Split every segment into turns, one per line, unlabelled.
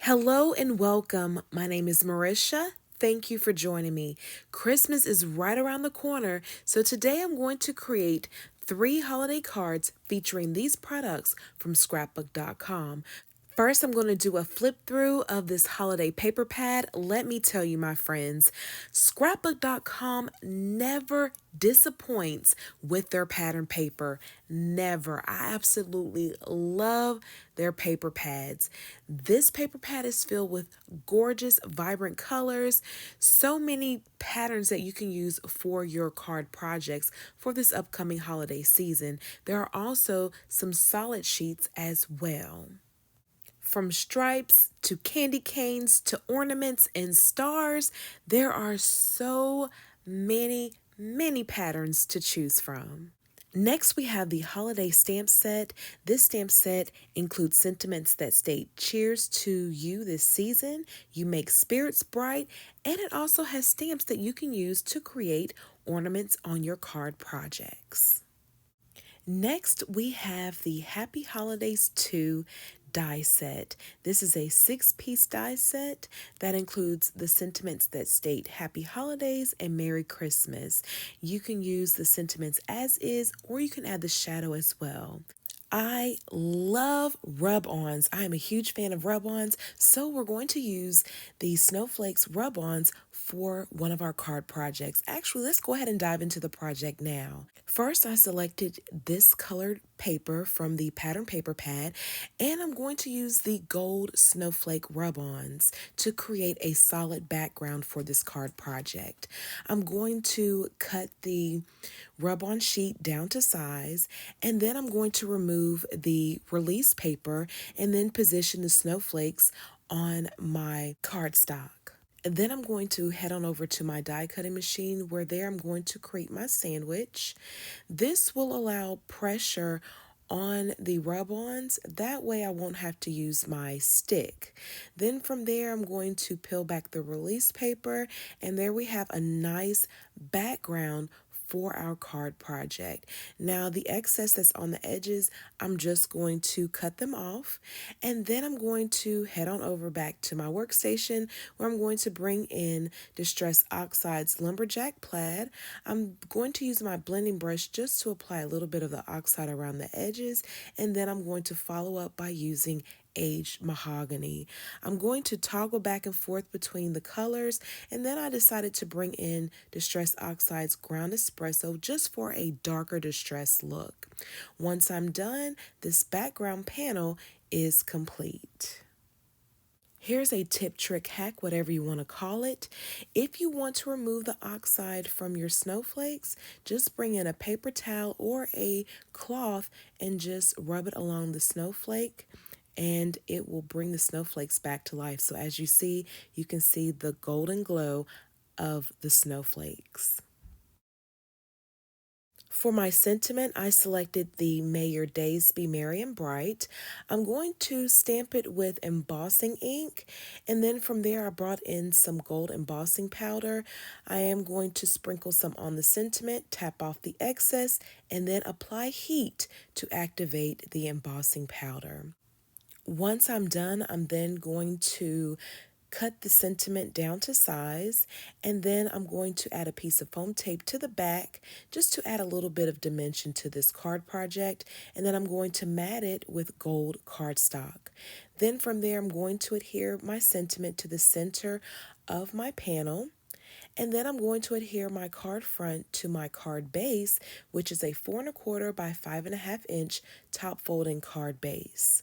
Hello and welcome. My name is Marisha. Thank you for joining me. Christmas is right around the corner, so today I'm going to create 3 holiday cards featuring these products from scrapbook.com. First, I'm going to do a flip through of this holiday paper pad. Let me tell you, my friends, scrapbook.com never disappoints with their pattern paper. Never. I absolutely love their paper pads. This paper pad is filled with gorgeous, vibrant colors, so many patterns that you can use for your card projects for this upcoming holiday season. There are also some solid sheets as well. From stripes to candy canes to ornaments and stars, there are so many patterns to choose from. Next, we have the holiday stamp set. This stamp set includes sentiments that state cheers to you this season, you make spirits bright, and it also has stamps that you can use to create ornaments on your card projects. Next, we have the Happy Holidays 2 die set. This is a 6-piece die set that includes the sentiments that state Happy Holidays and Merry Christmas. You can use the sentiments as is, or you can add the shadow as well. I love rub-ons. I am a huge fan of rub-ons, so we're going to use the Snowflakes rub-ons for one of our card projects. Actually, let's go ahead and dive into the project now. First, I selected this colored paper from the pattern paper pad, and I'm going to use the gold snowflake rub-ons to create a solid background for this card project. I'm going to cut the rub-on sheet down to size, and then I'm going to remove the release paper and then position the snowflakes on my cardstock. And then I'm going to head on over to my die cutting machine where there I'm going to create my sandwich. This will allow pressure on the rub-ons. That way I won't have to use my stick. Then from there I'm going to peel back the release paper, and there we have a nice background for our card project. Now the excess that's on the edges, I'm just going to cut them off, and then I'm going to head on over back to my workstation where I'm going to bring in Distress Oxide's Lumberjack Plaid. I'm going to use my blending brush just to apply a little bit of the oxide around the edges, and then I'm going to follow up by using aged mahogany. I'm going to toggle back and forth between the colors, and then I decided to bring in Distress Oxide's Ground Espresso just for a darker distress look. Once I'm done, this background panel is complete. Here's a tip, trick, hack, whatever you want to call it. If you want to remove the oxide from your snowflakes, just bring in a paper towel or a cloth and just rub it along the snowflake, and it will bring the snowflakes back to life. So as you see, you can see the golden glow of the snowflakes. For my sentiment, I selected the May Your Days Be Merry and Bright. I'm going to stamp it with embossing ink, and then from there I brought in some gold embossing powder. I am going to sprinkle some on the sentiment, tap off the excess, and then apply heat to activate the embossing powder. Once I'm done, I'm then going to cut the sentiment down to size, and then I'm going to add a piece of foam tape to the back just to add a little bit of dimension to this card project, and then I'm going to mat it with gold cardstock. Then from there I'm going to adhere my sentiment to the center of my panel, and then I'm going to adhere my card front to my card base, which is a 4¼ by 5½ inch top folding card base.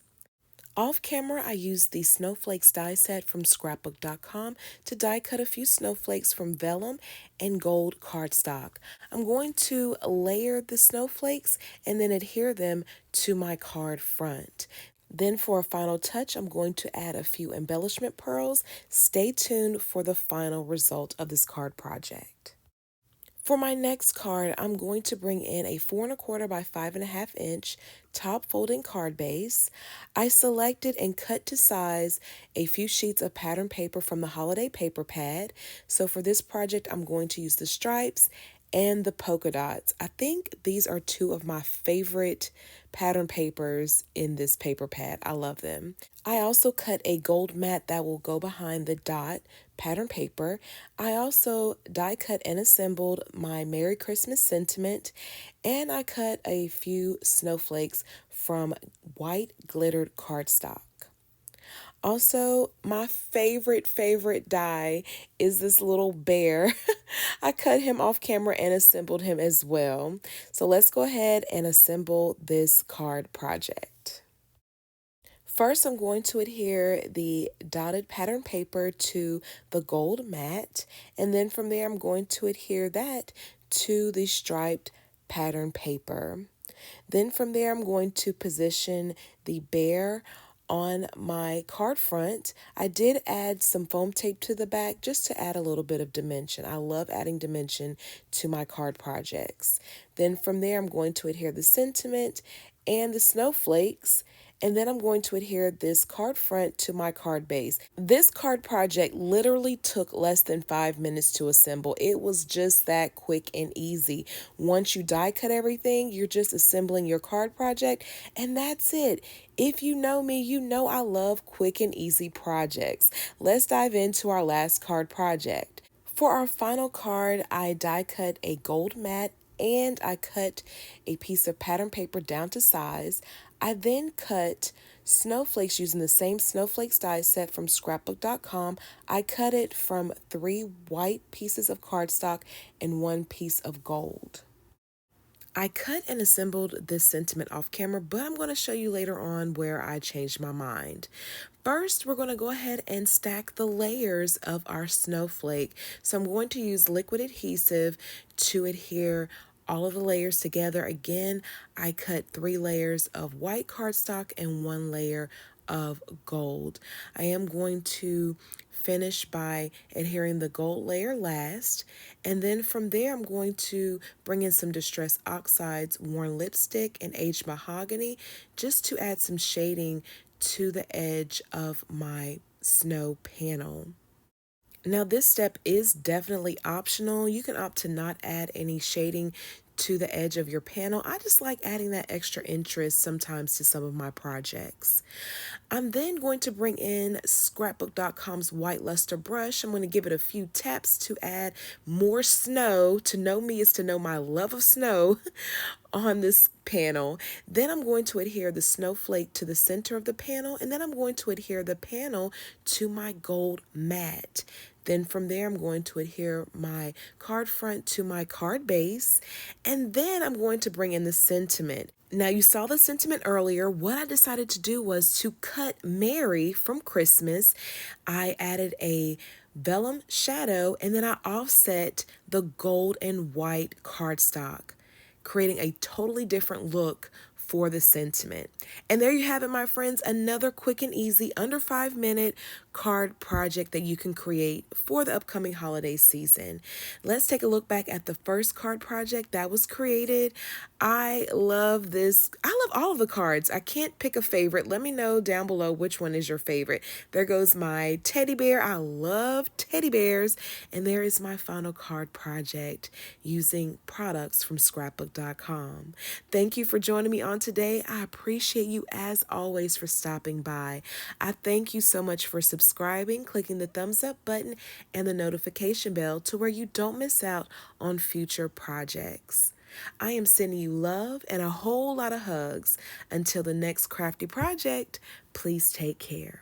Off camera, I used the Snowflakes die set from scrapbook.com to die cut a few snowflakes from vellum and gold cardstock. I'm going to layer the snowflakes and then adhere them to my card front. Then for a final touch, I'm going to add a few embellishment pearls. Stay tuned for the final result of this card project. For my next card, I'm going to bring in a 4¼ by 5½ inch top folding card base. I selected and cut to size a few sheets of pattern paper from the holiday paper pad. So for this project, I'm going to use the stripes and the polka dots. I think these are two of my favorite pattern papers in this paper pad. I love them. I also cut a gold mat that will go behind the dot pattern paper. I also die cut and assembled my Merry Christmas sentiment, and I cut a few snowflakes from white glittered cardstock. Also, my favorite die is this little bear. I cut him off camera and assembled him as well. So let's go ahead and assemble this card project. First, I'm going to adhere the dotted pattern paper to the gold mat, and then from there, I'm going to adhere that to the striped pattern paper. Then from there, I'm going to position the bear on my card front. I did add some foam tape to the back just to add a little bit of dimension. I love adding dimension to my card projects. Then from there, I'm going to adhere the sentiment and the snowflakes, and then I'm going to adhere this card front to my card base. This card project literally took less than 5 minutes to assemble. It was just that quick and easy. Once you die cut everything, you're just assembling your card project, and that's it. If you know me, you know I love quick and easy projects. Let's dive into our last card project. For our final card, I die cut a gold mat and I cut a piece of pattern paper down to size. I then cut snowflakes using the same snowflakes die set from scrapbook.com. I cut it from 3 white pieces of cardstock and 1 piece of gold. I cut and assembled this sentiment off camera, but I'm going to show you later on where I changed my mind. First, we're going to go ahead and stack the layers of our snowflake. So I'm going to use liquid adhesive to adhere all of the layers together. Again, I cut 3 layers of white cardstock and 1 layer of gold. I am going to finish by adhering the gold layer last, and then from there I'm going to bring in some Distress Oxides worn lipstick and aged mahogany just to add some shading to the edge of my snow panel. Now, this step is definitely optional. You can opt to not add any shading to the edge of your panel. I just like adding that extra interest sometimes to some of my projects. I'm then going to bring in scrapbook.com's white luster brush. I'm going to give it a few taps to add more snow. To know me is to know my love of snow on this panel. Then I'm going to adhere the snowflake to the center of the panel, and then I'm going to adhere the panel to my gold mat. Then from there, I'm going to adhere my card front to my card base, and then I'm going to bring in the sentiment. Now, you saw the sentiment earlier. What I decided to do was to cut Mary from Christmas. I added a vellum shadow, and then I offset the gold and white cardstock, creating a totally different look for the sentiment. And there you have it, my friends, another quick and easy under 5-minute card project that you can create for the upcoming holiday season. Let's take a look back at the first card project that was created. I love this. I love all of the cards. I can't pick a favorite. Let me know down below which one is your favorite. There goes my teddy bear. I love teddy bears. And there is my final card project using products from scrapbook.com. Thank you for joining me on today. I appreciate you as always for stopping by. I thank you so much for subscribing, clicking the thumbs up button and the notification bell to where you don't miss out on future projects. I am sending you love and a whole lot of hugs. Until the next crafty project, please take care.